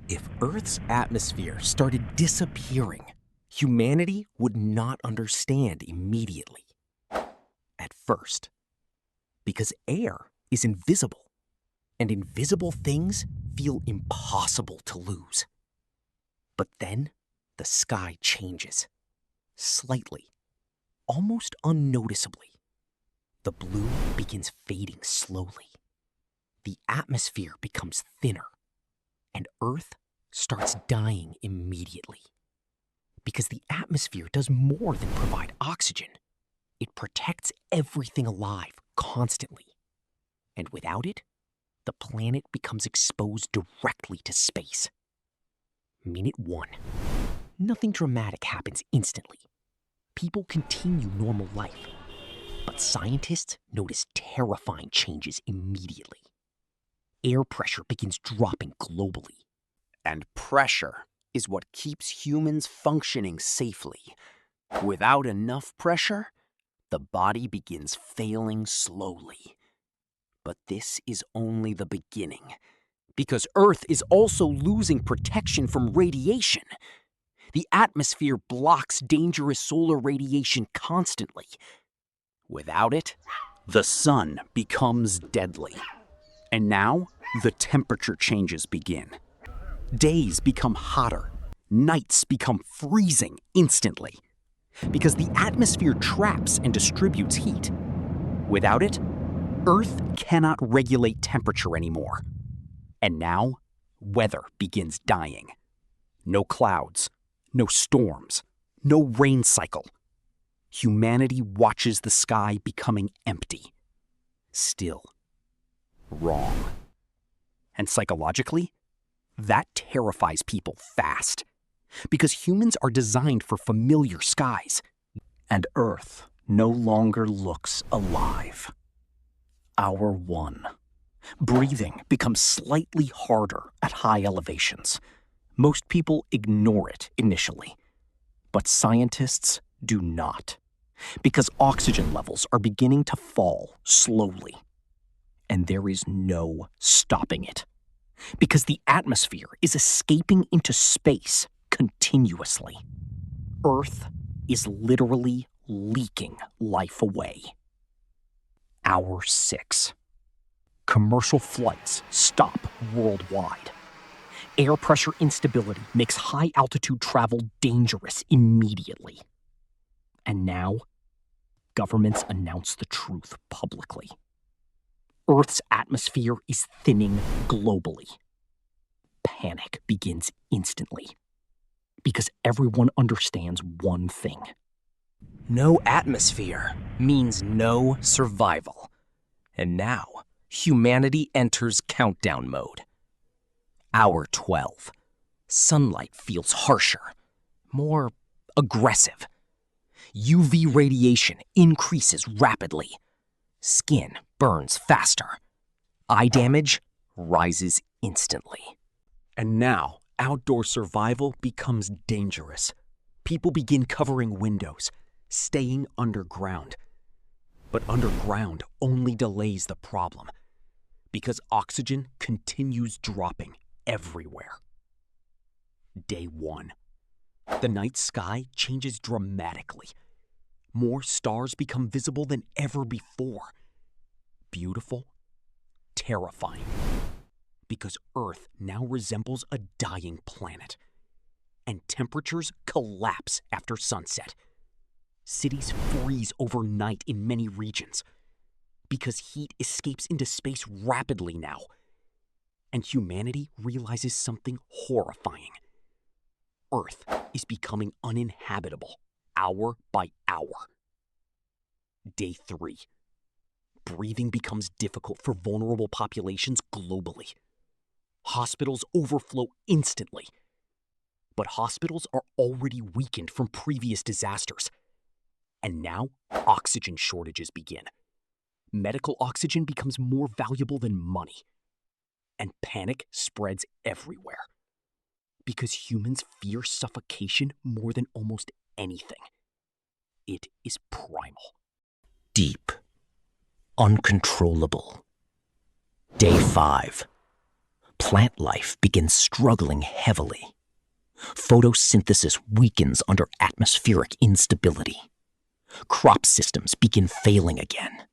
If Earth's atmosphere started disappearing, humanity would not understand immediately. At first, because air is invisible, and invisible things feel impossible to lose. But then, the sky changes. Slightly, almost unnoticeably. The blue begins fading slowly. The atmosphere becomes thinner, and Earth starts dying immediately. Because the atmosphere does more than provide oxygen. It protects everything alive constantly. And without it, the planet becomes exposed directly to space. Minute 1. Nothing dramatic happens instantly. People continue normal life. But scientists notice terrifying changes immediately. Air pressure begins dropping globally. And pressure is what keeps humans functioning safely. Without enough pressure, the body begins failing slowly. But this is only the beginning, because Earth is also losing protection from radiation. The atmosphere blocks dangerous solar radiation constantly. Without it, the sun becomes deadly. And now, the temperature changes begin. Days become hotter, nights become freezing instantly, because the atmosphere traps and distributes heat. Without it, Earth cannot regulate temperature anymore. And now, weather begins dying. No clouds, no storms, no rain cycle. Humanity watches the sky becoming empty. Still. Wrong. And psychologically, that terrifies people fast. Because humans are designed for familiar skies. And Earth no longer looks alive. Hour 1. Breathing becomes slightly harder at high elevations. Most people ignore it initially. But scientists do not. Because oxygen levels are beginning to fall slowly. And there is no stopping it. Because the atmosphere is escaping into space continuously. Earth is literally leaking life away. Hour 6. Commercial flights stop worldwide. Air pressure instability makes high-altitude travel dangerous immediately. And now, governments announce the truth publicly. Earth's atmosphere is thinning globally. Panic begins instantly. Because everyone understands one thing. No atmosphere means no survival. And now, humanity enters countdown mode. Hour 12. Sunlight feels harsher, more aggressive. UV radiation increases rapidly. Skin burns faster. Eye damage rises instantly. And now, outdoor survival becomes dangerous. People begin covering windows, staying underground. But underground only delays the problem, because oxygen continues dropping everywhere. Day 1. The night sky changes dramatically. More stars become visible than ever before. Beautiful, terrifying. Because Earth now resembles a dying planet. And temperatures collapse after sunset. Cities freeze overnight in many regions. Because heat escapes into space rapidly now. And humanity realizes something horrifying. Earth is becoming uninhabitable, hour by hour. Day 3. Breathing becomes difficult for vulnerable populations globally. Hospitals overflow instantly. But hospitals are already weakened from previous disasters. And now, oxygen shortages begin. Medical oxygen becomes more valuable than money. And panic spreads everywhere. Because humans fear suffocation more than almost anything. It is primal. Deep. Uncontrollable. Day 5. Plant life begins struggling heavily. Photosynthesis weakens under atmospheric instability. Crop systems begin failing again.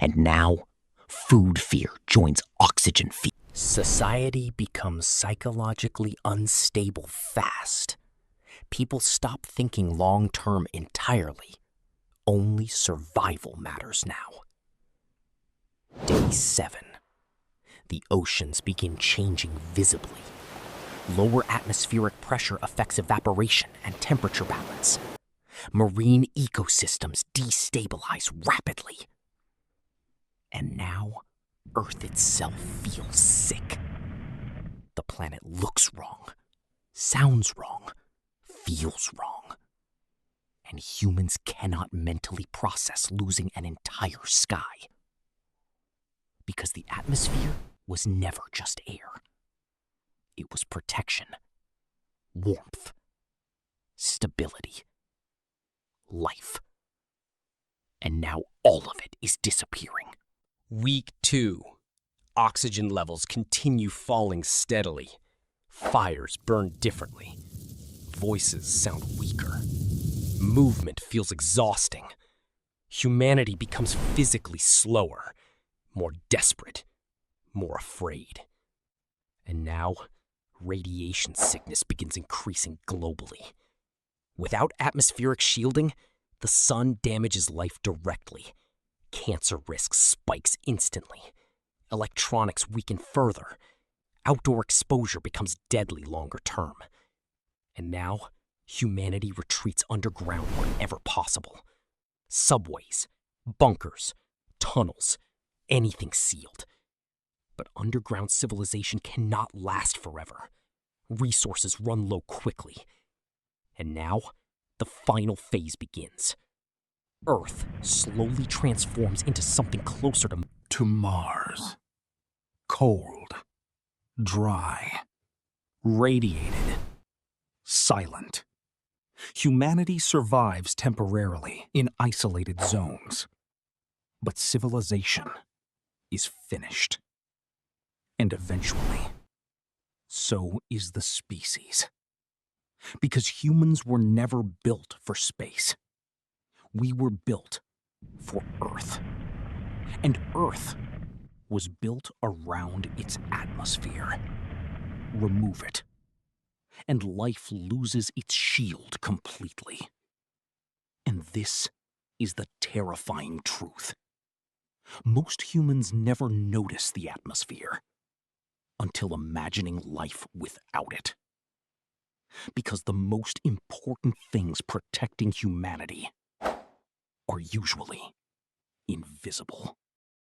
And now, food fear joins oxygen fear. Society becomes psychologically unstable fast. People stop thinking long-term entirely. Only survival matters now. Day 7. The oceans begin changing visibly. Lower atmospheric pressure affects evaporation and temperature balance. Marine ecosystems destabilize rapidly. And now, Earth itself feels sick. The planet looks wrong, sounds wrong, feels wrong. And humans cannot mentally process losing an entire sky. Because the atmosphere was never just air. It was protection, warmth, stability, life. And now all of it is disappearing. Week 2. Oxygen levels continue falling steadily. Fires burn differently. Voices sound weaker. Movement feels exhausting. Humanity becomes physically slower, more desperate, more afraid. And now, radiation sickness begins increasing globally. Without atmospheric shielding, the sun damages life directly. Cancer risk spikes instantly. Electronics weaken further. Outdoor exposure becomes deadly longer term. And now, humanity retreats underground wherever possible. Subways, bunkers, tunnels, anything sealed. But underground civilization cannot last forever. Resources run low quickly. And now, the final phase begins. Earth slowly transforms into something closer to Mars. Cold, dry, radiated, silent. Humanity survives temporarily in isolated zones. But civilization is finished. And eventually, so is the species. Because humans were never built for space. We were built for Earth. And Earth was built around its atmosphere. Remove it, and life loses its shield completely. And this is the terrifying truth. Most humans never notice the atmosphere until imagining life without it. Because the most important things protecting humanity are usually invisible.